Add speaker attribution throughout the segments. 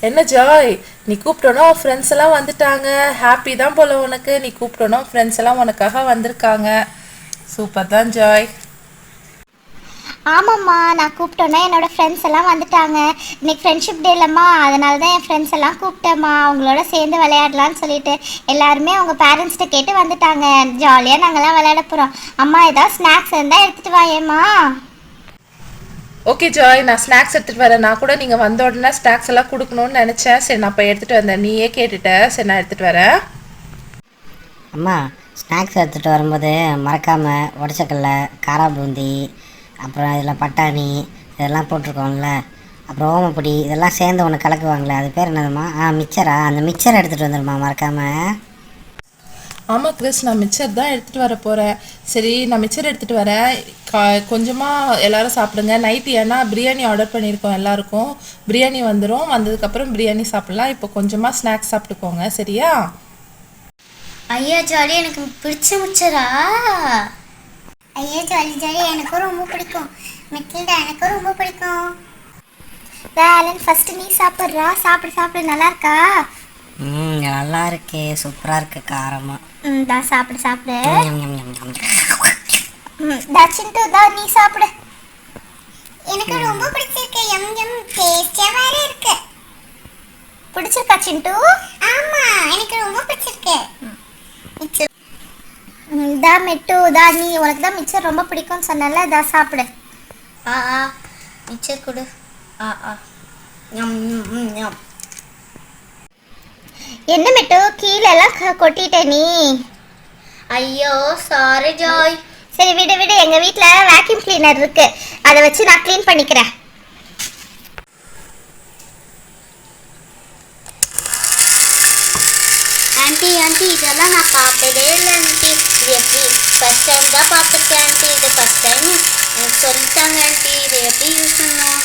Speaker 1: என்ன ஜாய், நீ கூப்பிட்டோன்னா ஃப்ரெண்ட்ஸ் எல்லாம் வந்துட்டாங்க. ஹாப்பி தான் போல உனக்கு. நீ கூப்பிட்டோன்னா ஃப்ரெண்ட்ஸ் எல்லாம் உனக்காக வந்திருக்காங்க. சூப்பர் தான் ஜாய்.
Speaker 2: ஆமாம்மா, நான் கூப்பிட்டோன்னே என்னோடய ஃப்ரெண்ட்ஸ் எல்லாம் வந்துட்டாங்க. இன்னைக்கு ஃப்ரெண்ட்ஷிப் டே இல்லைம்மா, அதனால தான் என் ஃப்ரெண்ட்ஸ் எல்லாம் கூப்பிட்டேம்மா. அவங்களோட சேர்ந்து விளையாடலான்னு சொல்லிட்டு எல்லாருமே அவங்க பேரண்ட்ஸ்கிட்ட கேட்டு வந்துட்டாங்க. ஜாலியாக நாங்கள்லாம் விளையாட போகிறோம். அம்மா ஏதாவது ஸ்நாக்ஸ் இருந்தால் எடுத்துகிட்டு வாயேம்மா.
Speaker 1: ஓகே ஜாய், நான் ஸ்நாக்ஸ் எடுத்துகிட்டு வரேன். நான் கூட நீங்கள் வந்த உடனே ஸ்நாக்ஸ் எல்லாம் கொடுக்கணும்னு நினச்சேன். சரி, நான் இப்போ எடுத்துகிட்டு வந்தேன். நீயே கேட்டுட்ட. சரி, நான் எடுத்துகிட்டு வரேன்.
Speaker 3: அம்மா, ஸ்நாக்ஸ் எடுத்துகிட்டு வரும்போது மறக்காமல் உடச்சக்கல்ல, காரா பூந்தி, அப்புறம் இதில் பட்டாணி இதெல்லாம் போட்டிருக்கோம்ல, அப்புறம் ஓமப்பொடி இதெல்லாம் சேர்ந்து ஒன்று கலக்குவாங்களே, அது பேர் என்னதும்மா? மிக்சரா? அந்த மிக்சரை எடுத்துகிட்டு வந்துடுமா மறக்காமல்.
Speaker 1: ஆமாம் கிறிஸ், நான் மிக்சர் தான் எடுத்துகிட்டு வர போகிறேன். சரி, நான் மிக்சர் எடுத்துகிட்டு வரேன். கொஞ்சமாக எல்லோரும் சாப்பிடுங்க. நைட்டு ஏன்னா பிரியாணி ஆர்டர் பண்ணியிருக்கோம் எல்லாருக்கும். பிரியாணி வந்துடும். வந்ததுக்கப்புறம் பிரியாணி சாப்பிட்லாம். இப்போ கொஞ்சமாக ஸ்நாக்ஸ் சாப்பிட்டுக்கோங்க, சரியா?
Speaker 2: ஐயா ஜாலி, எனக்கு பிடிச்ச மிக்சரா? ஐயா ஜாலி ஜாலி, எனக்கும் ரொம்ப பிடிக்கும். மெட்டில்டா, எனக்கும் ரொம்ப பிடிக்கும். வேலன் ஃபஸ்ட்டு நீ சாப்பிட்றா. சாப்பிடு சாப்பிடு, நல்லா இருக்கா?
Speaker 3: நல்லா இருக்கே, சூப்பராக இருக்கு, காரமாக.
Speaker 2: தான் சாப்பிடு சாப்பிடு. சிண்டு தான் நீ சாப்பிடு. எனக்கு ரொம்ப பிடிச்சிருக்கு. எம் எம் டேஸ்டியா வேற இருக்கு. பிடிச்சிருக்கா சிண்டு? ஆமா, எனக்கு ரொம்ப பிடிச்சிருக்கு. இதா மெட்டு, இதா நீ, உனக்கு தான் மிக்சர் ரொம்ப பிடிக்கும்னு சொன்னல, இதா சாப்பிடு. மிக்சர் கொடு. என்ன மெட்டு, கீழே எல்லாம் கொட்டிட்ட நீ? ஐயோ சாரி ஜாய். சரி விடு விடு, எங்க வீட்ல வேக்யூம் கிளீனர் இருக்கு, அதை வச்சு நான் க்ளீன் பண்ணிக்கிறேன். ஆண்டி ஆண்டி, இதெல்லாம் நான் பார்த்ததே இல்லை ஆண்டி. இது எப்படி ஃபர்ஸ்ட் டைம் தான் பார்த்துருக்கேன் ஆண்டி. இது ஃபர்ஸ்ட் டைம் எனக்கு சொல்லிட்டாங்க ஆண்டி. இது எப்படி யூஸ் பண்ணணும்?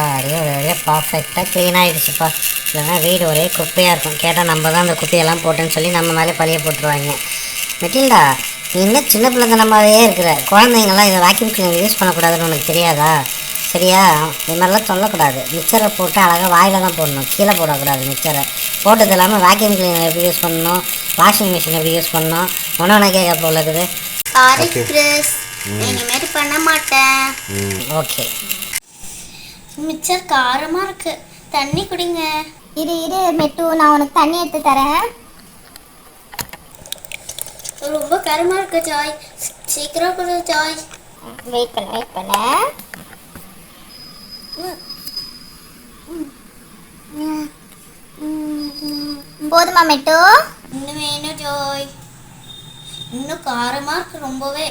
Speaker 3: அப்படியே ஒரு வழியாக பர்ஃபெக்டாக க்ளீன் ஆகிடுச்சுப்பா. இல்லைன்னா வீடு ஒரே குப்பையாக இருக்கும். கேட்டால் நம்ம தான் அந்த குப்பையெல்லாம் போட்டேன்னு சொல்லி நம்ம மேலே பழிய போட்டுருவாங்க. மெட்டில்டா, நீ இன்னும் சின்ன பிள்ளைத்தனமாகவே இருக்கிற. குழந்தைங்கள்லாம் இதை வேக்யூம் கிளீனர் யூஸ் பண்ணக்கூடாதுன்னு உனக்கு தெரியாதா? சரியா? இது மாதிரிலாம் சொல்லக்கூடாது. மிக்சரை போட்டு அழகாக வாயில் தான் போடணும், கீழே போடக்கூடாது. மிக்சரை போட்டது இல்லாமல் வேக்யூம் கிளீனர் எப்படி யூஸ் பண்ணணும், வாஷிங் மிஷின் எப்படி யூஸ் பண்ணணும் ஒன்று கேட்க போல இருக்குது.
Speaker 2: சாரி கிறிஸ், இனிமேல் பண்ண மாட்டேன்.
Speaker 3: ஓகே.
Speaker 2: மிக்சர் காரமாக இருக்கு, தண்ணி குடிங்க. இரு இரு மெட்டு, நான் உனக்கு தண்ணி எடுத்து தரேன். ரொம்ப காரமாக இருக்கு ஜாய், சீக்கிரம் கொடு ஜாய். வெயிட் பண்ண வெயிட் பண்ண. போதுமா மெட்டு? இன்னும் வேணும் ஜாய், இன்னும் காரமாக இருக்கு ரொம்பவே.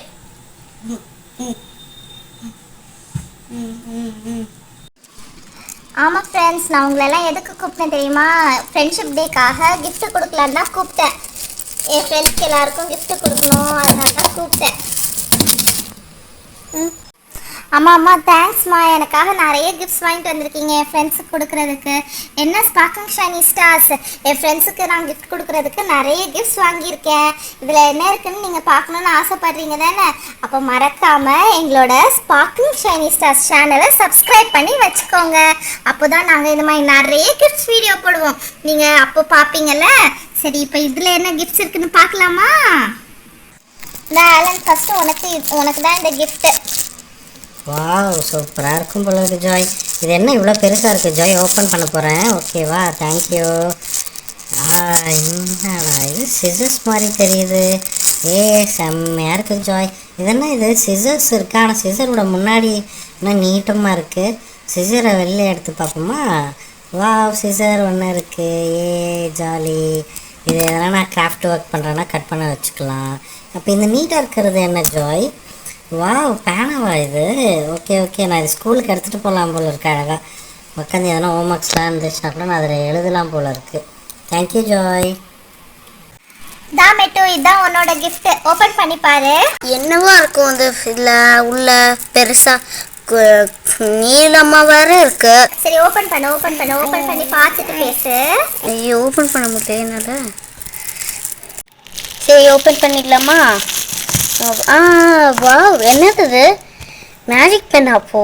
Speaker 2: ஆமாம் ஃப்ரெண்ட்ஸ், நான் உங்களெல்லாம் எதுக்கு கூப்பிட்டேன் தெரியுமா? ஃப்ரெண்ட்ஷிப் டேக்காக கிஃப்ட் கொடுக்கலான்னு தான் கூப்பிட்டேன். என் ஃப்ரெண்ட்ஸ்க்கு எல்லாருக்கும் கிஃப்ட் கொடுக்கணும், அதனால தான் கூப்பிட்டேன். ஆமாம் அம்மா, தேங்க்ஸ்மா. எனக்காக நிறைய கிஃப்ட்ஸ் வாங்கிட்டு வந்திருக்கீங்க என் ஃப்ரெண்ட்ஸுக்கு கொடுக்குறதுக்கு. என்ன ஸ்பார்க்கிங் ஷைனி ஸ்டார்ஸ், என் ஃப்ரெண்ட்ஸுக்கு நான் கிஃப்ட் கொடுக்குறதுக்கு நிறைய கிஃப்ட்ஸ் வாங்கியிருக்கேன். இதில் என்ன இருக்குன்னு நீங்கள் பார்க்கணுன்னு ஆசைப்படுறீங்க தானே? அப்போ மறக்காமல் எங்களோட ஸ்பார்க்கிங் ஷைனி ஸ்டார்ஸ் சேனலை சப்ஸ்கிரைப் பண்ணி வச்சுக்கோங்க. அப்போ தான் நாங்கள் இது மாதிரி நிறைய கிஃப்ட்ஸ் வீடியோ போடுவோம், நீங்கள் அப்போ பார்ப்பீங்கள்ல. சரி, இப்போ இதில் என்ன கிஃப்ட்ஸ் இருக்குன்னு பார்க்கலாமா? நான் ஆலன், ஃபஸ்ட்டு உனக்கு தான் இந்த கிஃப்ட்டு.
Speaker 3: வாவ், சூப்பராக இருக்கும் போல இருக்குது ஜாய். இது என்ன இவ்வளோ பெருசாக இருக்குது ஜாய்? ஓப்பன் பண்ண போகிறேன். ஓகேவா? தேங்க்யூ. என்னடா இது, சிசர்ஸ் மாதிரி தெரியுது. செம்மையாக இருக்குது ஜாய். இது என்ன இது, சிசர்ஸ் இருக்கா? ஆனால் சிசரோட முன்னாடி இன்னும் நீட்டமாக இருக்குது. சிசரை வெளில எடுத்து பார்ப்போமா? வாவ், சிசர் ஒன்று இருக்குது. ஜாலி. இது எதனால் நான் கிராஃப்ட் ஒர்க் பண்ணுறேன்னா கட் பண்ண வச்சுக்கலாம். அப்போ இந்த நீட்டாக இருக்கிறது என்ன ஜாய்? வாவ், பேனாவா இது? ஓகே ஓகே, நான் இது ஸ்கூலுக்கு எடுத்துகிட்டு போகலாம் போல் இருக்கு. அழகாக உட்காந்து எதனா ஹோம் ஒர்க்ஸ்லாம் இருந்துச்சுன்னா கூட நான் அதில் எழுதலாம் போல் இருக்குது. Thank you Joy.
Speaker 2: மெட்டு, இதுதான் உன்னோட கிஃப்ட். ஓப்பன் பண்ணி பாரு. என்னவா இருக்கும் அது? இதில் உள்ள பெருசாக நீளமாக வேற இருக்கு. சரி, ஓப்பன் பண்ணி பார்த்துட்டு பேசு. ஐயோ, ஓப்பன் பண்ண முடியல என்னால். சரி, ஓப்பன் பண்ணிடலாமா?
Speaker 4: வாவ், என்னது மேஜிக் பென்? அப்போ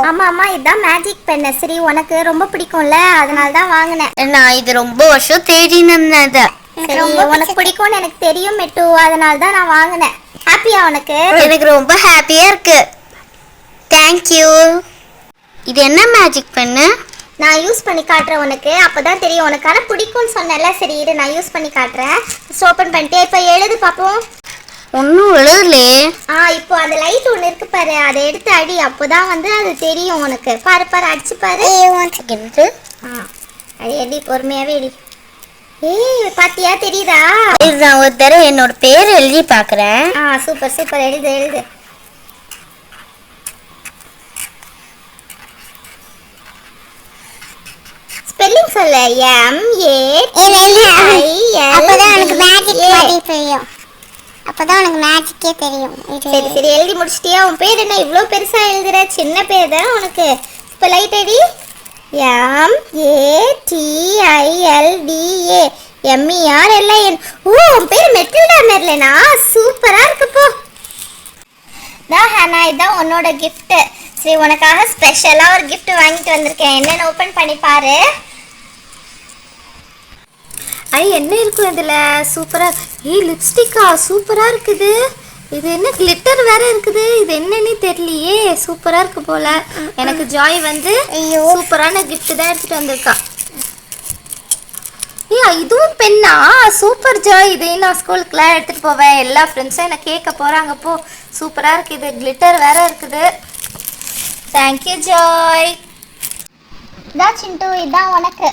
Speaker 2: ஆமா இதுதான் மேஜிக் பென். சரி உனக்கு ரொம்ப பிடிக்கும்ல, அதனால தான் வாங்கினேன்.
Speaker 4: நான் இது ரொம்ப வருஷம் தேடினேன்.
Speaker 2: சரி உனக்கு பிடிக்கும்னு எனக்கு தெரியும் மெட்டு, அதனால தான் நான் வாங்கினேன். ஹாப்பியா உனக்கு?
Speaker 4: எனக்கு ரொம்ப ஹாப்பியா இருக்கு. தேங்க்யூ. இது என்ன மேஜிக் பென்னு?
Speaker 2: நான் யூஸ் பண்ணி காட்டுறேன் உனக்கு, அப்பதான் தெரியும் உனக்கு. ஆனால் பிடிக்கும்னு சொன்னேன்ல, சரி இரு நான் யூஸ் பண்ணி காட்டுறேன். ஓப்பன் பண்ணிட்டு இப்போ எழுது பார்ப்போம்.
Speaker 4: ஒன்றும் எழுதலே.
Speaker 2: இப்போ அந்த லைட் ஒன்று இருக்கு பாரு, அதை எடுத்து அடி, அப்போதான் வந்து அது தெரியும் உனக்கு. பாரு பாரு அடிச்சு பாரு. அது எடி, பொறுமையாவே எடி. பாத்தியா தெரியுதா?
Speaker 4: நான் ஒரு தடவை என்னோட பேர் எழுதி பார்க்குறேன்.
Speaker 2: சூப்பர் சூப்பர், எழுது எழுது. ஸ்பெல்லிங் சொல்லு.
Speaker 5: அப்பதான் உனக்கு மேஜிக் தெரியும். அப்பதான் உனக்கு மேஜிக்கே தெரியும்.
Speaker 2: சரி சரி எழுதி முடிச்சிட்டியா? உன் பேர் என்ன இவ்வளோ பெருசா எழுதுற? சின்ன பேர் தானே உனக்கு. இப்போ லைட் அடி. MERLIN. உன் பேர் மெட்டில்டா மெர்லினா? சூப்பரா இருக்கு போ. ஹானா, இதான் உன்னோட gift. சரி உனக்காக ஸ்பெஷலா ஒரு gift வாங்கிட்டு வந்திருக்கேன். என்னன்னு ஓபன் பண்ணி பாரு. என்ன இருக்கும் இதுல? சூப்பரா. லிப்ஸ்டிக்கா? சூப்பரா இருக்குது. இது என்ன கிளிட்டர் வேற இருக்குது. இது என்னன்னு தெரியலையே. சூப்பரா இருக்கு போல. எனக்கு ஜாய் வந்து சூப்பரான gift தான் எடுத்துட்டு வந்திருக்கா. இதுவும் பெண்ணா? Super Joy. இதே நான் ஸ்கூலுக்குலாம் எடுத்துட்டு போவேன். எல்லா ஃப்ரெண்ட்ஸும் என்ன கேட்க போறாங்க போ. சூப்பரா இருக்கு. இது கிளிட்டர் வேற இருக்குது. Thank you Joy. இதான் சிண்டு, இதான் உனக்கு.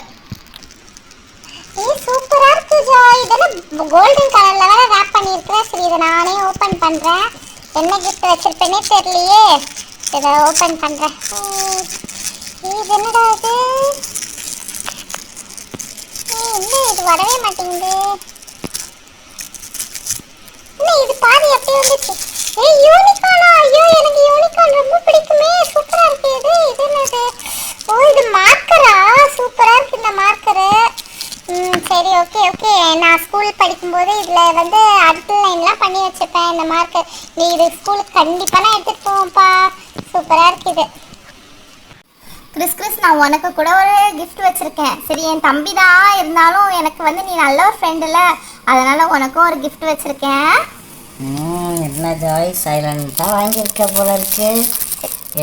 Speaker 5: சூப்பரா இருக்கு ஜாய். இதெல்லாம் கோல்டன் கலர்ல வேற ராப் பண்ணிருக்கா. சரி இதை நானே ஓபன் பண்றேன். என்ன கிஃப்ட் வச்சிருப்பேனே தெரியலையே. இதை ஓபன் பண்றேன். இது என்னடா இது? என்ன இது வரவே மாட்டேங்குது? என்ன இது பாதி அப்படியே வந்துச்சு. யூனிகார்னா? ஐயோ எனக்கு யூனிகார்ன் ரொம்ப பிடிக்குமே. சூப்பரா இருக்கு. இது என்னது? இது மார்க்கரா? சூப்பரா இருக்கு இந்த மார்க்கரு. சரி ஓகே ஓகே. நான் ஸ்கூல் படிக்கும்போது இதில் வந்து அடுத்த லைன்லாம் பண்ணி வச்சுருப்பேன் இந்த மார்க்கர். நீ இது ஸ்கூலுக்கு கண்டிப்பாக நான் எடுத்துகிட்டு போவோம்ப்பா. சூப்பராக இருக்குது.
Speaker 2: கிறிஸ், நான் உனக்கு கூட ஒரு gift வச்சிருக்கேன். சரி என் தம்பி தான் இருந்தாலும் எனக்கு வந்து நீ நல்ல ஒரு ஃப்ரெண்டுல, அதனால உனக்கும் ஒரு gift வச்சிருக்கேன்.
Speaker 3: என்ன ஜாய் சைலண்டாக வாங்கியிருக்க போல இருக்கு.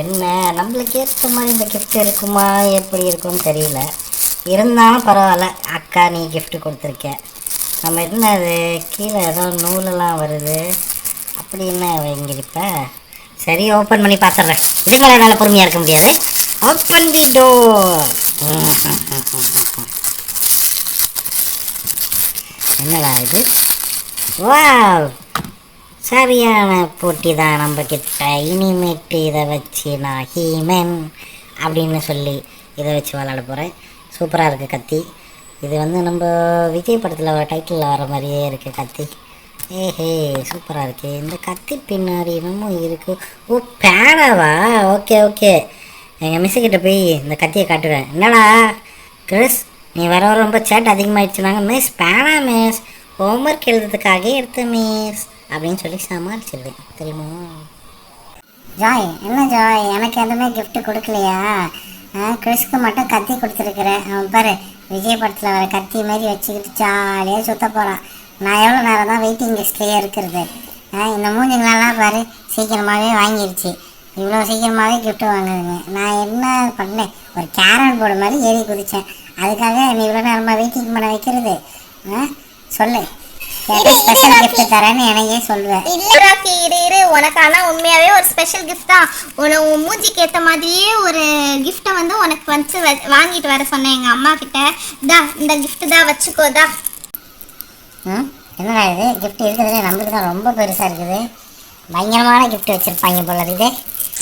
Speaker 3: என்ன நம்மளுக்கு ஏற்ற மாதிரி இந்த கிஃப்ட் இருக்குமா எப்படி இருக்கும்னு தெரியல. இருந்தாலும் பரவாயில்ல, அக்கா நீ gift கொடுத்துருக்க. நம்ம என்ன அது கீழே ஏதோ நூலெல்லாம் வருது. அப்படி என்ன வாங்கியிருப்ப? சரி ஓப்பன் பண்ணி பார்த்துட்றேன். இதுக்கு மேலே என்னால் பொறுமையாக இருக்க முடியாது. Open the door. என்னடா இது? வாவ், சரியான போட்டி தான் நம்ம கிட்ட. இனிமேட்டு இதை வச்சு நான் ஹீமன் அப்படின்னு சொல்லி இதை வச்சு விளாட போகிறேன். சூப்பராக இருக்குது கத்தி. இது வந்து நம்ம விஜய் படத்தில் ஒரு டைட்டிலில் வர மாதிரியே இருக்குது கத்தி. ஏஹே சூப்பராக இருக்குது. இந்த கத்தி பின்னாடி இன்னமும் இருக்குது. ஓ பேனாவா? Okay okay. எங்கள் மிஸ்ஸுக்கிட்ட போய் இந்த கத்தியை காட்டுவேன். என்னடா கிறிஸ் நீ வர வர ரொம்ப சேட் அதிகமாகிடுச்சுனாங்க. மிஸ் பேனா மிஸ், ஹோம்ஒர்க் எழுதுறதுக்காக எடுத்த மிஸ் அப்படின்னு சொல்லி சமாளிச்சிருவேன் தெரியுமா?
Speaker 5: ஜாய் என்ன ஜாய், எனக்கு எதுவுமே gift கொடுக்கலையா? கிறிஸ்க்கு மட்டும் கத்தி கொடுத்துருக்குறேன். அவன் பாரு விஜய் படத்தில் வர கத்தி மாரி வச்சுக்கிட்டு ஜாலியாக சுற்ற போகிறான். நான் எவ்வளோ நேரம் தான் வெயிட்டிங் லிஸ்ட்லேயே இருக்கிறது. இந்த மூஞ்சுங்களெல்லாம் பாரு சீக்கிரமாகவே வாங்கிடுச்சு. இவ்வளோ சீக்கிரமாகவே gift வாங்குதுங்க. நான் என்ன பண்ணேன்? ஒரு கேரட் போர்டு மாதிரி ஏறி குதித்தேன். அதுக்காக நீ இவ்வளோ நேரமாக வெயிட்டிங் பண்ண வைக்கிறது? சொல்லு, ஸ்பெஷல் gift தரேன்னு எனக்கே சொல்லுவேன்.
Speaker 2: இரு உனக்கு ஆனால் உண்மையாகவே ஒரு ஸ்பெஷல் கிஃப்ட் தான். உன் மூஞ்சிக்கு ஏற்ற மாதிரியே ஒரு கிஃப்ட்டை வந்து உனக்கு வந்து வாங்கிட்டு வர சொன்னேன் எங்கள் அம்மா கிட்ட. இந்த gift தான் வச்சுக்கோதா.
Speaker 5: என்னடா இது gift இருக்கிறதுலே நம்மளுக்கு தான் ரொம்ப பெருசாக இருக்குது. பயங்கரமான gift வச்சுருப்பாங்க போல இருக்குது.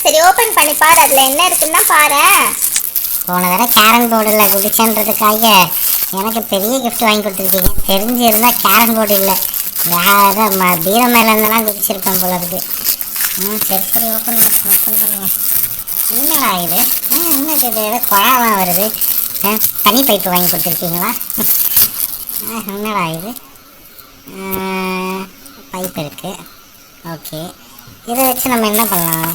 Speaker 2: சரி ஓப்பன் பண்ணி பாரு, அதில் என்ன இருக்குன்னா பாரு.
Speaker 5: போன தடவை கேரன் போர்டில் குதிச்சன்றதுக்காக எனக்கு பெரிய gift வாங்கி கொடுத்துருக்கீங்க. தெரிஞ்சிருந்தால் கேரன் போர்டு இல்லை வேறு பீரோ மேலே இருந்தெல்லாம் குதிச்சிருப்பேன் போல இருக்குது. சரி சரி ஓப்பன் பண்ணுங்க. என்னடா இது? என்னது இது? ஏதோ குழாலாம் வருது. தனி பைப்பு வாங்கி கொடுத்துருக்கீங்களா? என்னடா இது? பைப் இருக்குது. ஓகே, இதை வச்சு நம்ம என்ன பண்ணலாம்?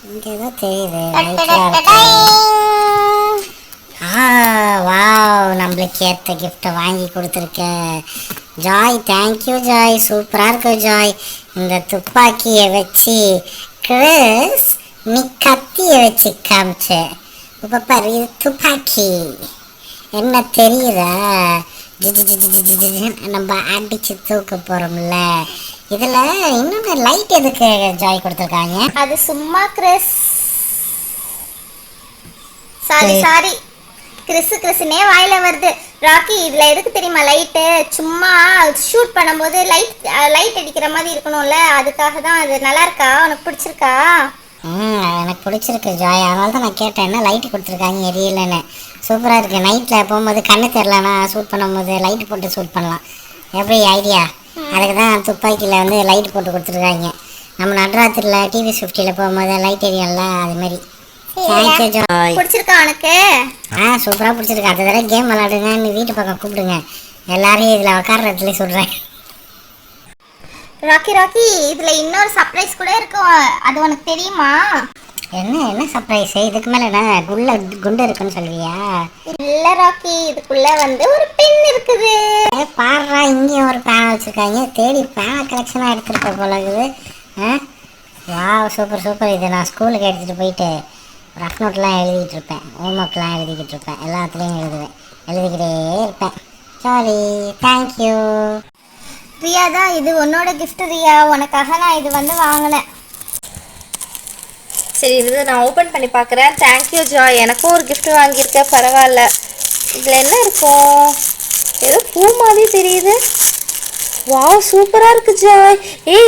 Speaker 5: இங்கே ஏதோ தெரியுது, லைட்லாம் இருக்கு. வாவ், நம்மளுக்கு ஏற்ற கிஃப்டை வாங்கி கொடுத்துருக்க ஜாய். தேங்க்யூ ஜாய், சூப்பராக இருக்கு ஜாய். இந்த துப்பாக்கியை வச்சு கிறிஸ் நீ கத்தியை வச்சு காமிச்ச. இப்போ பாரு, இது துப்பாக்கி என்ன தெரியுதா? நம்ம அடிச்சு தூக்க போகிறோம்ல. இதில் இன்னொன்று லைட் எதுக்கு ஜாய் கொடுத்துருக்காங்க?
Speaker 2: அது சும்மா கிறிஸ். சாரி கிறிஸ்னே வாயில வருது. ராக்கி, இதுல எதுக்கு தெரியுமா லைட்டு? சும்மா ஷூட் பண்ணும்போது லைட் அடிக்கிற மாதிரி இருக்கணும்ல, அதுக்காக தான். அது நல்லா இருக்கா? உனக்கு பிடிச்சிருக்கா?
Speaker 5: எனக்கு பிடிச்சிருக்கு ஜாய், அதனால தான் நான் கேட்டேன் என்ன லைட்டு கொடுத்துருக்காங்க எரியலன்னு. சூப்பராக இருக்குது. நைட்டில் போகும்போது கண்ணு தெரிலனா ஷூட் பண்ணும்போது லைட்டு போட்டு ஷூட் பண்ணலாம். எப்படி ஐடியா? அதுக்கு தான் துப்பாக்கியில் வந்து லைட் போட்டு கொடுத்துருக்காங்க. நம்ம நடுராத்திரியில் டிவி 50 போகும்போது லைட் எரியும்ல, அதுமாரி. Thank you Joy.
Speaker 2: பிடிச்சிருக்கா உனக்கு?
Speaker 5: சூப்பராக பிடிச்சிருக்கு. அடுத்த தடவை கேம் விளாடுங்க, நீ வீட்டு பக்கம் கூப்பிடுங்க, எல்லாரையும் இதில் உட்கார இடத்துல சொல்கிறேன்.
Speaker 2: ராக்கி, இதுல இன்னொரு சர்ப்ரைஸ் கூட இருக்கும். அது உனக்கு தெரியுமா?
Speaker 5: என்ன சர்ப்ரைஸ்? இதுக்கு மேலே என்ன குண்டு இருக்குன்னு சொல்லுவியா?
Speaker 2: இல்ல ராக்கி, இதுக்குள்ள வந்து ஒரு பென் இருக்குது.
Speaker 5: பாடுறா, இங்கேயும் ஒரு பேனா வச்சுருக்காங்க. தேடி பேனா கலெக்ஷனாக எடுத்துருக்க போல இருக்குது. Wow, super. இதை நான் ஸ்கூலுக்கு எடுத்துகிட்டு போயிட்டு ரஃப் நோட்லாம் எழுதிக்கிட்டு இருப்பேன், ஹோம் ஒர்க்லாம் எழுதிக்கிட்டு இருப்பேன், எல்லாத்துலேயும் எழுதிக்கிட்டே இருப்பேன். Sorry, thank you
Speaker 2: Riya. தான் இது உன்னோட கிஃப்ட் ரியா, உனக்காக நான் இது வந்து வாங்கினேன்.
Speaker 1: சரி, இது நான் ஓப்பன் பண்ணி பார்க்குறேன். தேங்க்யூ ஜாய், எனக்கும் ஒரு gift வாங்கியிருக்கேன், பரவாயில்ல. இதில் என்ன இருக்கும்? ஏதோ பூ மாதிரி தெரியுது. வாவ், சூப்பராக இருக்குது ஜாய்.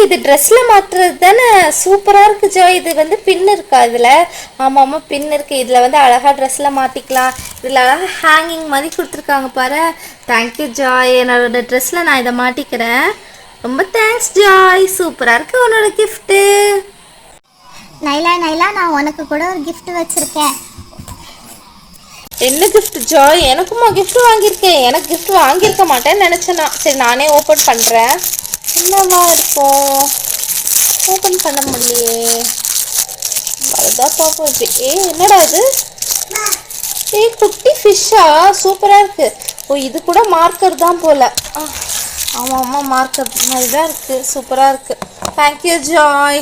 Speaker 1: இது ட்ரெஸ்ஸில் மாற்றுறது தானே? சூப்பராக இருக்குது ஜாய். இது வந்து பின் இருக்கா இதில்? ஆமாம், பின் இருக்குது. இதில் வந்து அழகாக ட்ரெஸ்ஸில் மாட்டிக்கலாம். இதில் அழகாக ஹேங்கிங் மாதிரி கொடுத்துருக்காங்க பாரு. தேங்க்யூ ஜாய், என்னோட ட்ரெஸ்ஸில் நான் இதை மாட்டிக்கிறேன். ரொம்ப தேங்க்ஸ் ஜாய், சூப்பராக இருக்குது உன்னோட கிஃப்ட்டு.
Speaker 2: நைலா, நான் உனக்கு கூட ஒரு gift வச்சிருக்கேன்.
Speaker 1: என்ன கிஃப்ட் ஜாய்? எனக்குமா கிஃப்ட் வாங்கியிருக்கேன்? எனக்கு கிஃப்ட் வாங்கியிருக்க மாட்டேன்னு நினச்சேன்னா. சரி, நானே ஓப்பன் பண்ணுறேன். என்னவா இருக்கும்? ஓப்பன் பண்ண முடியலையே. அதுதான் பார்ப்போம். என்னடா இது? குட்டி ஃபிஷ்ஷா? சூப்பராக இருக்குது. இது கூட மார்க்கர் தான் போல். ஆமாம், மார்க்கர் மாதிரி தான் இருக்குது. சூப்பராக இருக்குது. Thank you Joy.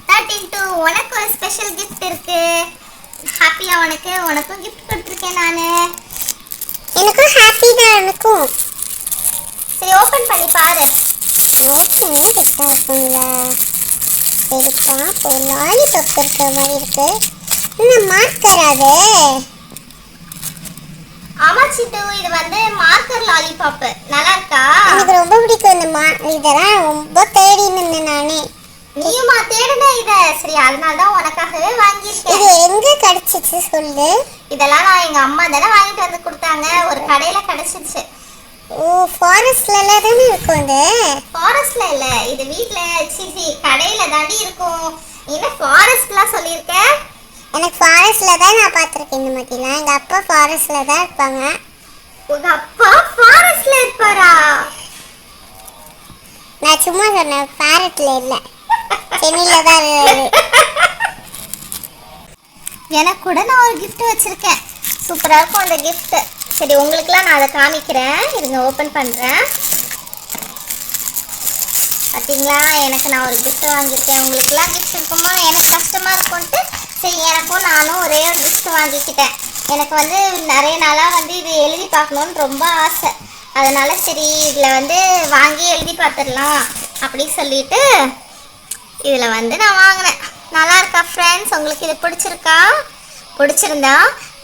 Speaker 2: 13 உனக்கு ஒரு ஸ்பெஷல் gift இருக்கு. ஹாப்பியா? உனக்கும் gift கொடுத்துருக்கேன் நான்.
Speaker 5: எனக்கும் ஹாப்பி தான். எனக்கும்.
Speaker 2: சரி, ஓப்பன் பண்ணி பாரு.
Speaker 5: லாலிபாப் இருக்கிற மாதிரி இருக்கு. என்ன மார்க்கர் அது?
Speaker 2: ஆமா சிட்டு, இது வந்து மார்க்கர் லாலிபாப். நல்லா இருக்கா?
Speaker 5: எனக்கு ரொம்ப பிடிக்கும். இதெல்லாம் ரொம்ப தேடின்னு இருந்தேன் நானே.
Speaker 2: நீயுமா தேடுன இத? சரி, அதனால தான் உனக்காகவே வாங்கியிருக்கேன்.
Speaker 5: இது எங்க கிடைச்சிச்சு சொல்லு.
Speaker 2: இதெல்லாம் நான் எங்க அம்மா தானே வாங்கிட்டு வந்து கொடுத்தாங்க. ஒரு கடையில கிடைச்சிச்சு.
Speaker 5: ஓ, ஃபாரஸ்ட்ல தானே இருக்கும் இது?
Speaker 2: ஃபாரஸ்ட்ல இல்ல, இது வீட்ல கடையில தாண்டி இருக்கும். என்ன ஃபாரஸ்ட்லாம் சொல்லியிருக்க?
Speaker 5: எனக்கு ஃபாரஸ்ட்ல தான் நான் பார்த்துருக்கேன் இந்த மாதிரிலாம். எங்கள் அப்பா ஃபாரஸ்ட்ல தான் இருப்பாங்க.
Speaker 2: உங்க அப்பா ஃபாரஸ்ட்ல இருப்பாரா?
Speaker 5: நான் சும்மா சொன்னேன், ஃபாரஸ்ட்ல இல்லை, சென்னையில் தான் இருக்காரு.
Speaker 2: எனக்கு கூட நான் ஒரு gift வச்சிருக்கேன். சூப்பரா இருக்கும் அந்த gift. சரி, உங்களுக்குலாம் நான் அதை காமிக்கிறேன். இருங்க, ஓப்பன் பண்ணுறேன். பார்த்தீங்களா, எனக்கு நான் ஒரு gift வாங்கியிருக்கேன். உங்களுக்குலாம் gift இருக்குமா? எனக்கு கஷ்டமாக இருக்கும்ட்டு சரி, எனக்கும் நானும் ஒரே ஒரு gift வாங்கிக்கிட்டேன். எனக்கு வந்து நிறைய நாளாக வந்து இது எழுதி பார்க்கணுன்னு ரொம்ப ஆசை. அதனால சரி, இதில் வந்து வாங்கி எழுதி பார்த்துடலாம் அப்படின்னு சொல்லிட்டு இதில் வந்து நான் வாங்கினேன். நல்லா இருக்கா ஃப்ரெண்ட்ஸ்? உங்களுக்கு இது பிடிச்சிருந்தா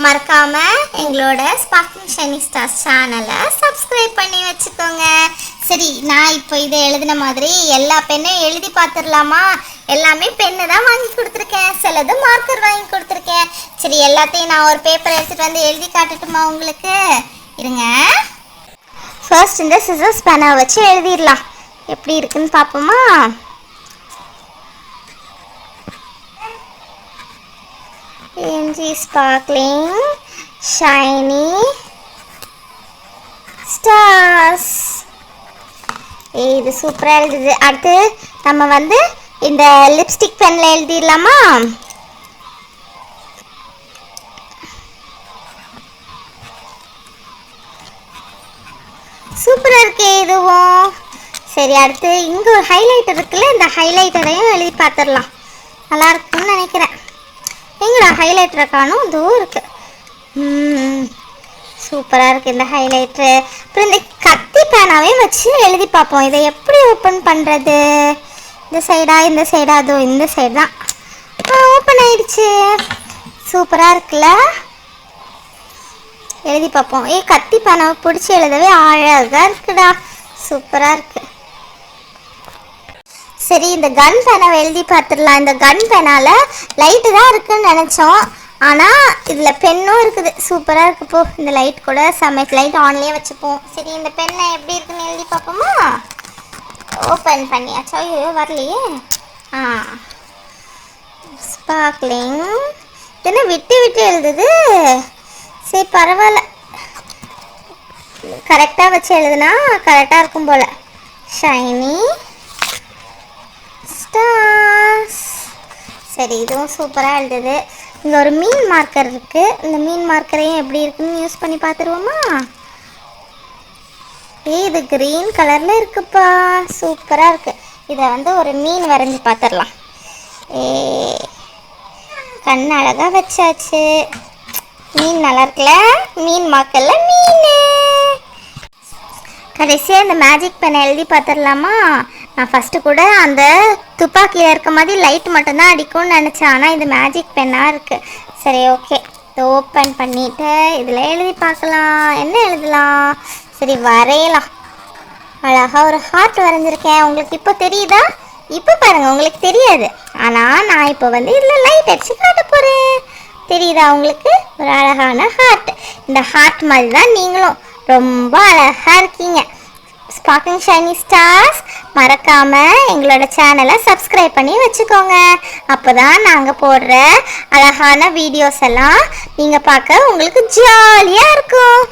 Speaker 2: மறக்காமல் எங்களோட ஸ்பார்க்கிங் ஷைனி ஸ்டார்ஸ் சேனலை சப்ஸ்கிரைப் பண்ணி வச்சுக்கோங்க. சரி, நான் இப்போ இதை எழுதின மாதிரி எல்லா பெண்ணையும் எழுதி பார்த்துடலாமா? எல்லாமே பெண்ணு தான் வாங்கி கொடுத்துருக்கேன், சிலது மார்க்கர் வாங்கி கொடுத்துருக்கேன். சரி, எல்லாத்தையும் நான் ஒரு பேப்பர் எடுத்துகிட்டு வந்து எழுதி காட்டட்டுமா உங்களுக்கு? இருங்க, ஃபர்ஸ்ட் இந்த சிசர்ஸ் பேனை வச்சு எழுதிடலாம். எப்படி இருக்குன்னு பார்ப்போமா? PNG sparkling shiny stars. இது சூப்பராக எழுதுது. அடுத்து நம்ம வந்து இந்த லிப்ஸ்டிக் பென்னில் எழுதிடலாமா? சூப்பராக இருக்கே இதுவும். சரி, அடுத்து இங்கே ஒரு ஹைலைட்டர் இருக்குல்ல, இந்த ஹைலைட்டரையும் எழுதி பார்த்துடலாம். நல்லா இருக்குன்னு நினைக்கிறேன். எங்கடா ஹைலைட்டரை காணும்? இதுவும் இருக்கு. சூப்பராக இருக்குது இந்த ஹைலைட்ரு. அப்புறம் இந்த கத்தி பேனாவே வச்சு எழுதி பார்ப்போம். இதை எப்படி ஓப்பன் பண்ணுறது? இந்த சைடா இந்த சைடா? அதோ இந்த சைடு தான். ஓப்பன் ஆயிடுச்சு. சூப்பராக இருக்குல்ல? எழுதி பார்ப்போம். கத்தி பேனாவை பிடிச்சி எழுதவே அழகாக இருக்குடா. சூப்பராக இருக்கு. சரி, இந்த கன் பேனாவை எழுதி பார்த்துடலாம். இந்த கன் பேனால் லைட்டு தான் இருக்குன்னு நினச்சோம், ஆனால் இதில் பென்னும் இருக்குது. சூப்பராக இருக்கு. போ, இந்த லைட் கூட சமையல் லைட் ஆன்லேயே வச்சுப்போம். சரி, இந்த பென்னை எப்படி இருக்குன்னு எழுதி பார்ப்போமா? ஓப்பன் பண்ணியாச்சா? ஐயோ வரலையே. ஸ்பார்க்லிங். என்ன விட்டு விட்டு எழுதுது? சரி பரவாயில்ல, கரெக்டாக வச்சு எழுதுனா கரெக்டாக இருக்கும் போல். ஷைனி ஸ்டார்ஸ். சரி, இதுவும் சூப்பராக எழுதுது. இங்கே ஒரு மீன் மார்க்கர் இருக்குது. இந்த மீன் மார்க்கரையும் எப்படி இருக்குன்னு யூஸ் பண்ணி பார்த்துருவோமா? இது க்ரீன் கலரில் இருக்குப்பா. சூப்பராக இருக்குது. இதை வந்து ஒரு மீன் வரைஞ்சி பார்த்துடலாம். கண் அழகாக வச்சாச்சு. மீன் நல்லா இருக்குல்ல? மீன் மார்க்கர்ல மீன். கடைசியாக இந்த மேஜிக் பென் எழுதி பார்த்துடலாமா? நான் ஃபஸ்ட்டு கூட அந்த துப்பாக்கியில் இருக்க மாதிரி லைட் மட்டும்தான் அடிக்கும்னு நினச்சேன், ஆனால் இது மேஜிக் பென்னாக இருக்குது. சரி, ஓகே, இதை ஓப்பன் பண்ணிவிட்டு இதில் எழுதி பார்க்கலாம். என்ன எழுதலாம்? சரி, வரையலாம். அழகாக ஒரு ஹார்ட் வரைஞ்சிருக்கேன். உங்களுக்கு இப்போ தெரியுதா? இப்போ பாருங்கள், உங்களுக்கு தெரியாது, ஆனால் நான் இப்போ வந்து இதில் லைட் அடிச்சு காட்ட போகிறேன். தெரியுதா உங்களுக்கு? ஒரு அழகான ஹார்ட். இந்த ஹார்ட் மாதிரி தான் நீங்களும் ரொம்ப அழகாக இருக்கீங்க. ஸ்பார்க்கிங் ஷைனி ஸ்டார்ஸ், மறக்காமல் எங்களோட சேனலை சப்ஸ்கிரைப் பண்ணி வச்சுக்கோங்க. அப்போ தான் நாங்கள் போடுற அழகான வீடியோஸ் எல்லாம் நீங்கள் பார்க்க உங்களுக்கு ஜாலியாக இருக்கும்.